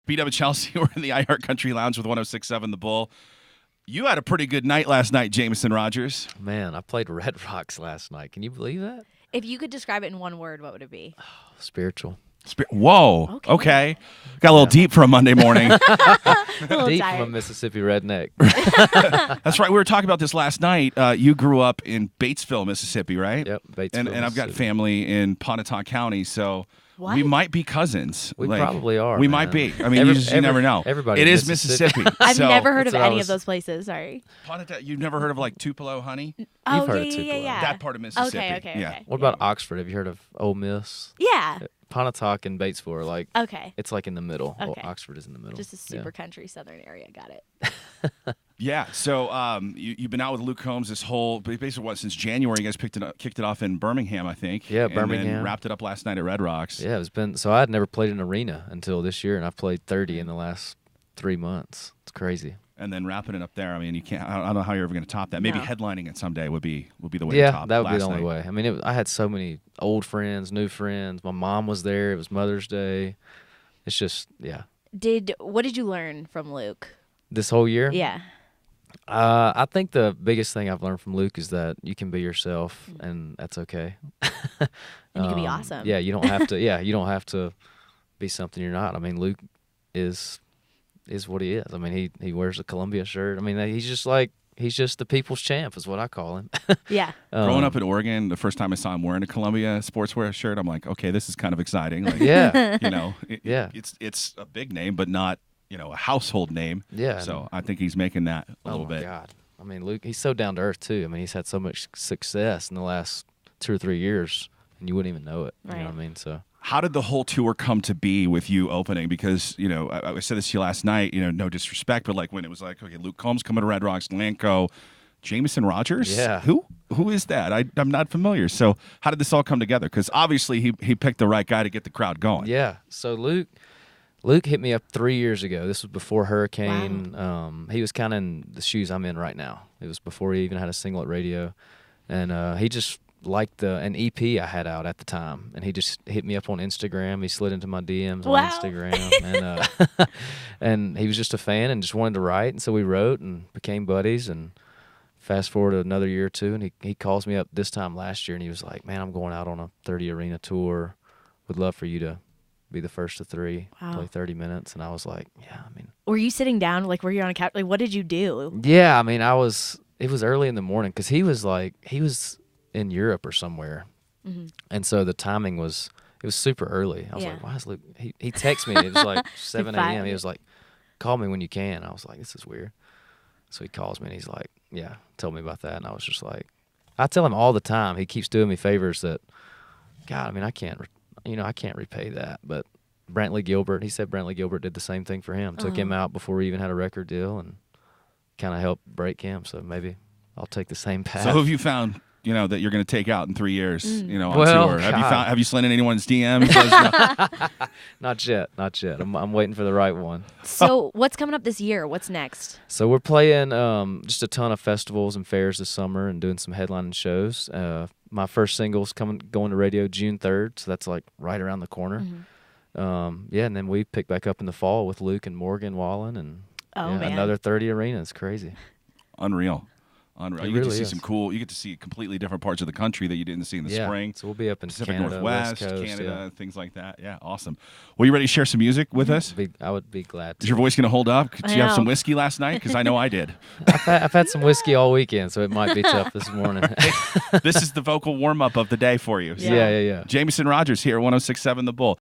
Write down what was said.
beat up at Chelsea. We're in the iHeart Country Lounge with 106.7 The Bull. You had a pretty good night last night, Jameson Rodgers. Man, I played Red Rocks last night. Can you believe that? If you could describe it in one word, what would it be? Spiritual. Whoa. Okay. Got a little deep for a Monday morning. Deep from a Mississippi redneck. That's right. We were talking about this last night. You grew up in Batesville, Mississippi, right? Yep, Batesville, And I've got Mississippi. family in Pontotoc County, so What? we might be cousins. We probably are. We man. might be. I mean, you never know. Everybody. It in is Mississippi. I've so never heard of that's what I any of was- those places. Sorry. Pontotoc, you've never heard of like Tupelo, honey? Oh, heard of yeah, Tupelo. That part of Mississippi. Okay. Yeah. What about Oxford? Have you heard of Ole Miss? Yeah. Pontotoc and Batesville are like, Okay. it's like in the middle. Okay. Oh, Oxford is in the middle. Just a super country southern area. Got it. Yeah. So you've been out with Luke Combs this whole basically since January. You guys kicked it off in Birmingham, I think. Yeah, and Birmingham. then wrapped it up last night at Red Rocks. Yeah, it's been so I had never played an arena until this year, and I've played 30 in the last 3 months. It's crazy. And then wrapping it up there. I mean, you can't. I don't know how you're ever going to top that. Maybe No. headlining it someday would be the way to Yeah, top. that would be last the only night. way. I mean, I had so many old friends, new friends. My mom was there. It was Mother's Day. It's just, yeah. What did you learn from Luke? This whole year? Yeah. I think the biggest thing I've learned from Luke is that you can be yourself, and that's okay. And you can be awesome. Yeah, you don't have to. Yeah, you don't have to be something you're not. I mean, Luke is what he is. I mean, he wears a Columbia shirt. I mean, he's just the people's champ, is what I call him. Yeah. Growing up in Oregon, the first time I saw him wearing a Columbia sportswear shirt, I'm like, okay, this is kind of exciting. Like, Yeah, you know, Yeah. it's a big name, but not a household name. Yeah. So I think he's making that a oh little my bit. God. I mean, Luke, he's so down to earth too. I mean, he's had so much success in the last 2 or 3 years, and you wouldn't even know it. You know what I Right. mean? So. How did the whole tour come to be with you opening? Because, I said this to you last night, no disrespect, but like when it was like, okay, Luke Combs coming to Red Rocks, Lanco, Jameson Rodgers? Yeah. Who is that? I'm not familiar. So how did this all come together? Because obviously he picked the right guy to get the crowd going. Yeah. So Luke hit me up 3 years ago. This was before Hurricane. He was kind of in the shoes I'm in right now. It was before he even had a single at radio. And he just liked an EP I had out at the time. And he just hit me up on Instagram. He slid into my DMs on Wow. Instagram. And and he was just a fan and just wanted to write. And so we wrote and became buddies. And fast forward another year or two, and he calls me up this time last year, and he was like, man, I'm going out on a 30 arena tour. Would love for you to be the first of 3, Wow. play 30 minutes. And I was like, yeah, I mean. Were you sitting down? Like, were you on a couch? Like, what did you do? Yeah, I mean, it was early in the morning because he was in Europe or somewhere. Mm-hmm. And so the timing it was super early. I was Yeah. like, why is Luke? He texted me. It was like 7 a.m. He fired. was like, call me when you can. I was like, this is weird. So he calls me and he's like, yeah, tell me about that. And I was just like, I tell him all the time. He keeps doing me favors that, God, I mean, I can't repay that. But he said Brantley Gilbert did the same thing for him. Took him out before he even had a record deal and kind of helped break him. So maybe I'll take the same path. So who have you found, that you're going to take out in 3 years, on Well, tour? God. Have you slid in anyone's DM? He says, no. Not yet. I'm waiting for the right one. So, what's coming up this year? What's next? So we're playing just a ton of festivals and fairs this summer and doing some headlining shows. My first single's going to radio June 3rd, so that's like right around the corner. Yeah, and then we pick back up in the fall with Luke and Morgan Wallen and Man. another 30 arenas. Crazy. Unreal. You get really to see is. you get to see completely different parts of the country that you didn't see in the spring. So we'll be up in Pacific Canada, Northwest, West Coast, Canada, things like that. Yeah, awesome. Well, you ready to share some music with us? I would be glad to. Is your voice going to hold up? Did I you have some know. whiskey last night? Because I know I did. I've had some whiskey all weekend, so it might be tough this morning. This is the vocal warm-up of the day for you. Yeah. Yeah. Jameson Rodgers here, 106.7 The Bull.